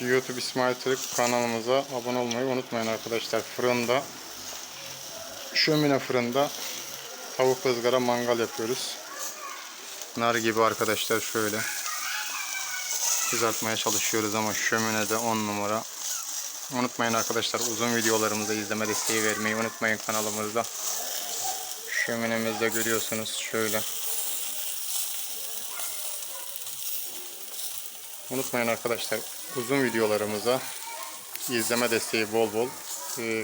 YouTube İsmail Türk kanalımıza abone olmayı unutmayın arkadaşlar. Fırında, şömine fırında tavuk ızgara mangal yapıyoruz. Nar gibi arkadaşlar, şöyle kızartmaya çalışıyoruz ama şöminede 10 numara. Unutmayın arkadaşlar, uzun videolarımızı izleme desteği vermeyi unutmayın kanalımızda. Şöminemizde görüyorsunuz şöyle. Unutmayın arkadaşlar, uzun videolarımıza izleme desteği bol bol.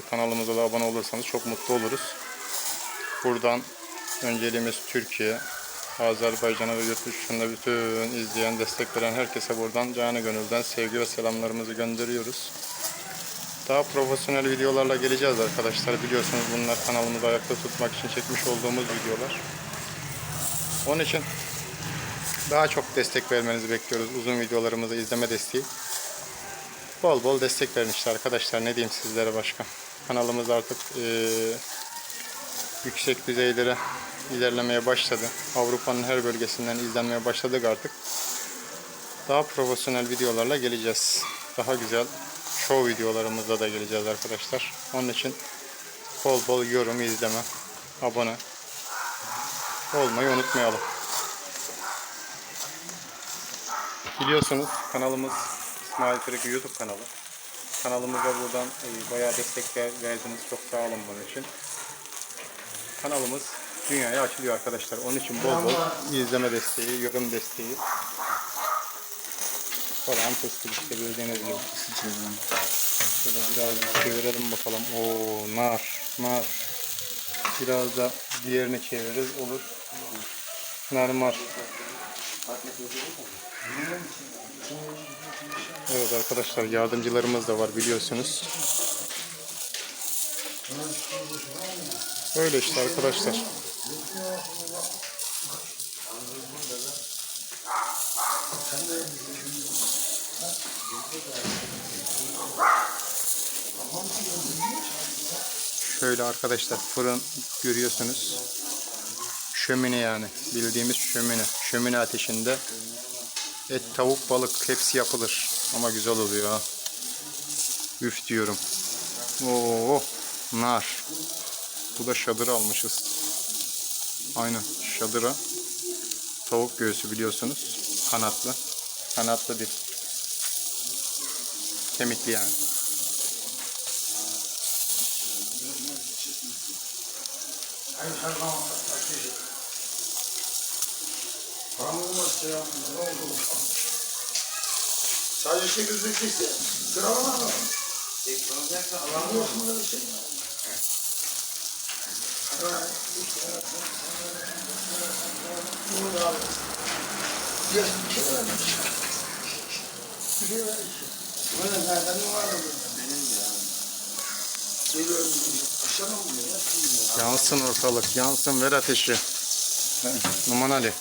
Kanalımıza da abone olursanız çok mutlu oluruz. Buradan önceliğimiz Türkiye, Azerbaycan'a ve yurt dışında bütün izleyen, destek veren herkese buradan canı gönülden sevgi ve selamlarımızı gönderiyoruz. Daha profesyonel videolarla geleceğiz arkadaşlar. Biliyorsunuz bunlar kanalımızı ayakta tutmak için çekmiş olduğumuz videolar. Onun için daha çok destek vermenizi bekliyoruz. Uzun videolarımızı izleme desteği. Bol bol destek verin işte arkadaşlar. Ne diyeyim sizlere başka. Kanalımız artık yüksek düzeylere ilerlemeye başladı. Avrupa'nın her bölgesinden izlenmeye başladık artık. Daha profesyonel videolarla geleceğiz. Daha güzel show videolarımızla da geleceğiz arkadaşlar. Onun için bol bol yorum, izleme, abone olmayı unutmayalım. Biliyorsunuz kanalımız İsmail Türk YouTube kanalı. Kanalımıza buradan bayağı destek verdiniz. Çok sağ olun bunun için. Kanalımız dünyaya açılıyor arkadaşlar. Onun için bol bol izleme desteği, yorum desteği falan fıstık işte bildiğiniz gibi. Şöyle biraz çevirelim bakalım. Oo, nar. Biraz da diğerini çeviririz, olur. Narmar. Evet arkadaşlar, yardımcılarımız da var biliyorsunuz. Öyle işte arkadaşlar. Şöyle arkadaşlar, fırın görüyorsunuz. Şömine yani. Bildiğimiz şömine. Şömine ateşinde et, tavuk, balık hepsi yapılır. Ama güzel oluyor ha. Üf diyorum. Oo, nar. Bu da şadır almışız. Aynen şadıra. Tavuk göğsü biliyorsunuz. Kanatlı. Kanatlı değil. Kemikli yani. Sadece 800'lükse kralına mı? 800'lükse alamıyorsun da bir şey mi? Bunu da al. Bir şey vermiş. Bir şey vermiş. Böyle nereden mi var burada? Benim de yani. Geliyorum. Aşağı mı ya? Yansın ortalık. Yansın, ver ateşi. Numan Ali.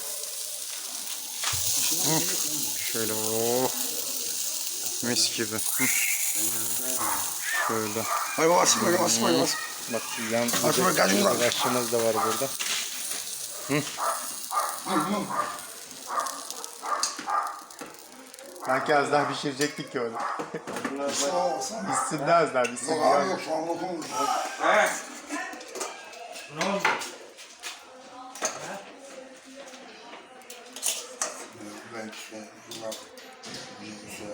Şöyle oh. Mis gibi. Şöyle. Hayır basma. Bak yan başımız da var burada. Belki az daha pişirecektik ki öyle. Bitsin de az daha bitsin. Yok şu an lokum. Evet. Ne oldu? Ben işte bunlar bir şey